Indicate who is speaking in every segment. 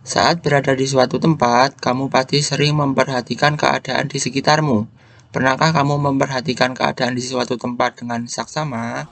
Speaker 1: Saat berada di suatu tempat, kamu pasti sering memperhatikan keadaan di sekitarmu. Pernahkah kamu memperhatikan keadaan di suatu tempat dengan saksama?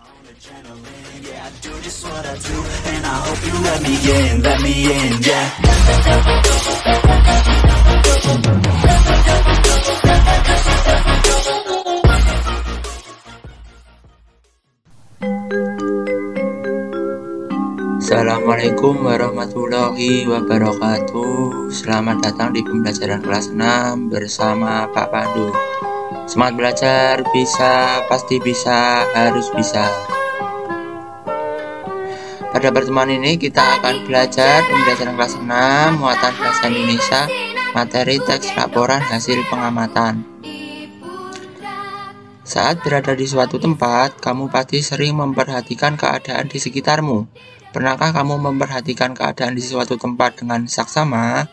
Speaker 1: Assalamualaikum warahmatullahi wabarakatuh. Selamat datang di pembelajaran kelas 6 bersama Pak Pandu. Semangat belajar, bisa, pasti bisa, harus bisa. Pada pertemuan ini kita akan belajar pembelajaran kelas 6 muatan bahasa Indonesia, materi teks laporan hasil pengamatan. Saat berada di suatu tempat, kamu pasti sering memperhatikan keadaan di sekitarmu. Pernahkah kamu memperhatikan keadaan di suatu tempat dengan saksama?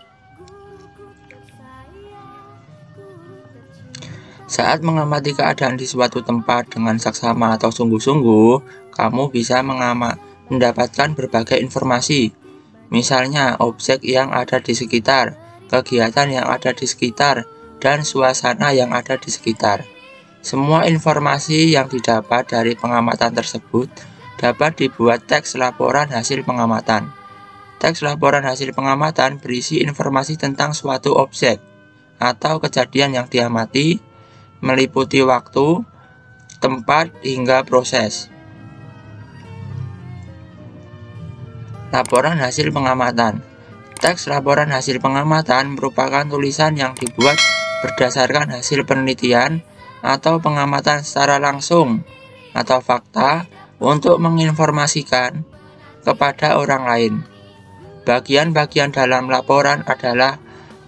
Speaker 1: Saat mengamati keadaan di suatu tempat dengan saksama atau sungguh-sungguh, kamu bisa mendapatkan berbagai informasi. Misalnya, objek yang ada di sekitar, kegiatan yang ada di sekitar, dan suasana yang ada di sekitar. Semua informasi yang didapat dari pengamatan tersebut dapat dibuat teks laporan hasil pengamatan. Teks laporan hasil pengamatan berisi informasi tentang suatu objek atau kejadian yang diamati, meliputi waktu, tempat, hingga proses. Laporan hasil pengamatan. Teks laporan hasil pengamatan merupakan tulisan yang dibuat berdasarkan hasil penelitian atau pengamatan secara langsung atau fakta untuk menginformasikan kepada orang lain. Bagian-bagian dalam laporan adalah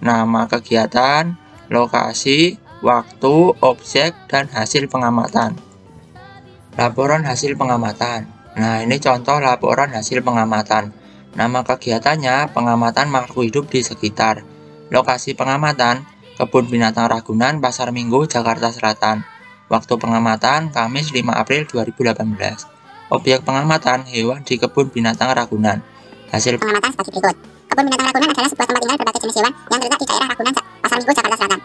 Speaker 1: nama kegiatan, lokasi, waktu, objek, dan hasil pengamatan. Laporan hasil pengamatan. Nah, ini contoh laporan hasil pengamatan. Nama kegiatannya pengamatan makhluk hidup di sekitar. Lokasi pengamatan Kebun Binatang Ragunan, Pasar Minggu, Jakarta Selatan. Waktu pengamatan Kamis 5 April 2018. Objek pengamatan hewan di Kebun Binatang Ragunan. Hasil
Speaker 2: pengamatan sebagai berikut. Kebun Binatang Ragunan adalah sebuah tempat tinggal berbagai jenis hewan yang terletak di daerah Ragunan, Pasar Minggu, Jakarta Selatan.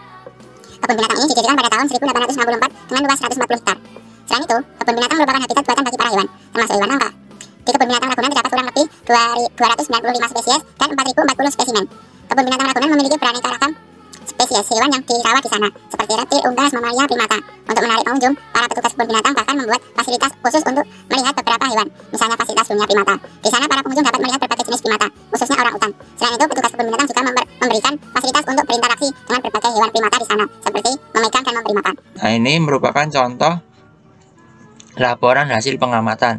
Speaker 2: Kebun binatang ini didirikan pada tahun 1864 dengan luas 140 hektar. Selain itu, kebun binatang merupakan habitat buatan bagi para hewan, termasuk hewan langka. Di Kebun Binatang Ragunan terdapat kurang lebih 295 spesies dan 4.040 spesimen. Kebun Binatang Ragunan memiliki beraneka ragam spesies hewan yang dirawat di sana, seperti reptil, unggas, mamalia, primata. Untuk menarik pengunjung, para petugas kebun binatang bahkan membuat fasilitas khusus untuk melihat beberapa hewan, misalnya fasilitas dunia primata. Di sana, para pengunjung dapat melihat berbagai jenis primata, khususnya orang utan. Selain itu, petugas kebun binatang juga memberikan fasilitas untuk berinteraksi dengan berbagai hewan primata di sana, seperti memegang dan memberi makan.
Speaker 1: Nah, ini merupakan contoh laporan hasil pengamatan.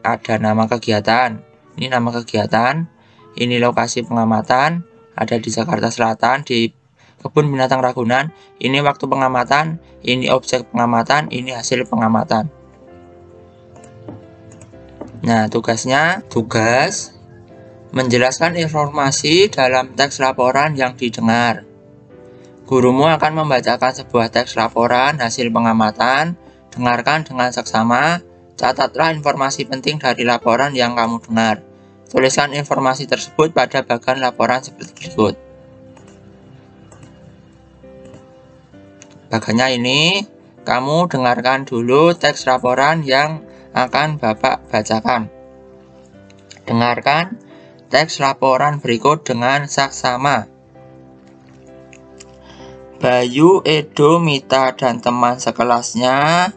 Speaker 1: Ada nama kegiatan, ini nama kegiatan, ini lokasi pengamatan, ada di Jakarta Selatan, di Kebun Binatang Ragunan, ini waktu pengamatan, ini objek pengamatan, ini hasil pengamatan. Nah, tugas menjelaskan informasi dalam teks laporan yang didengar. Gurumu akan membacakan sebuah teks laporan hasil pengamatan, dengarkan dengan saksama, catatlah informasi penting dari laporan yang kamu dengar. Tuliskan informasi tersebut pada bagian laporan seperti berikut. Bagiannya ini, kamu dengarkan dulu teks laporan yang akan Bapak bacakan. Dengarkan teks laporan berikut dengan saksama. Bayu, Edo, Mita, dan teman sekelasnya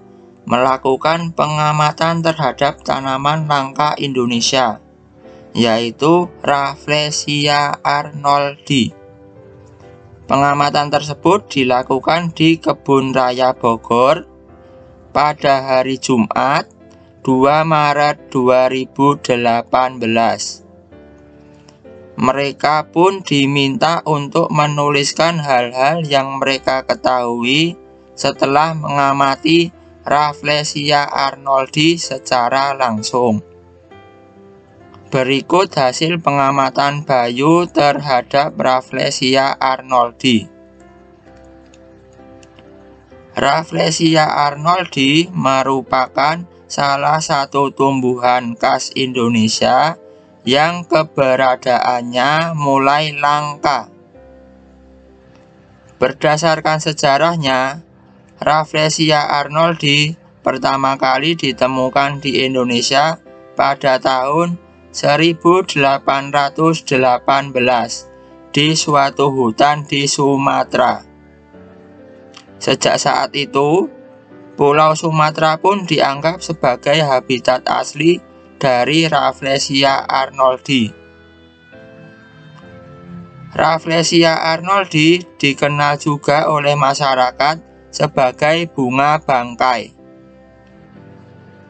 Speaker 1: melakukan pengamatan terhadap tanaman langka Indonesia, yaitu Rafflesia arnoldii. Pengamatan tersebut dilakukan di Kebun Raya Bogor pada hari Jumat 2 Maret 2018. Mereka pun diminta untuk menuliskan hal-hal yang mereka ketahui setelah mengamati Rafflesia arnoldii secara langsung. Berikut hasil pengamatan Bayu terhadap Rafflesia arnoldii. Rafflesia arnoldii merupakan salah satu tumbuhan khas Indonesia yang keberadaannya mulai langka. Berdasarkan sejarahnya, Rafflesia arnoldi pertama kali ditemukan di Indonesia pada tahun 1818 di suatu hutan di Sumatera. Sejak saat itu, Pulau Sumatera pun dianggap sebagai habitat asli dari Rafflesia arnoldi. Rafflesia arnoldi dikenal juga oleh masyarakat sebagai bunga bangkai.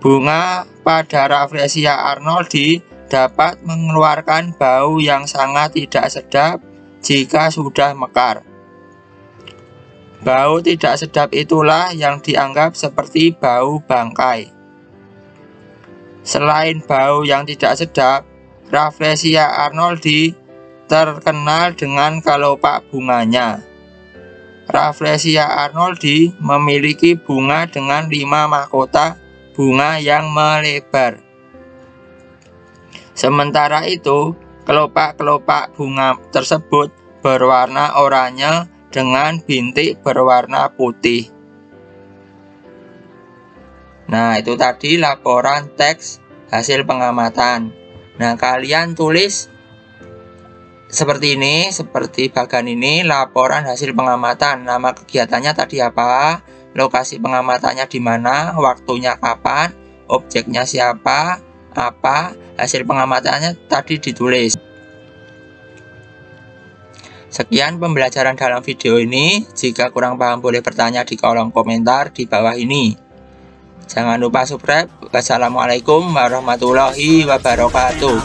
Speaker 1: Bunga pada Rafflesia arnoldi dapat mengeluarkan bau yang sangat tidak sedap jika sudah mekar. Bau tidak sedap itulah yang dianggap seperti bau bangkai. Selain bau yang tidak sedap, Rafflesia arnoldi terkenal dengan kelopak bunganya. Rafflesia arnoldi memiliki bunga dengan 5 mahkota bunga yang melebar. Sementara itu, kelopak-kelopak bunga tersebut berwarna oranye dengan bintik berwarna putih. Nah, itu tadi laporan teks hasil pengamatan. Nah, kalian tulis seperti ini, seperti bagan ini, laporan hasil pengamatan. Nama kegiatannya tadi apa? Lokasi pengamatannya di mana? Waktunya kapan? Objeknya siapa? Apa? Hasil pengamatannya tadi ditulis. Sekian pembelajaran dalam video ini. Jika kurang paham boleh bertanya di kolom komentar di bawah ini. Jangan lupa subscribe. Wassalamualaikum warahmatullahi wabarakatuh.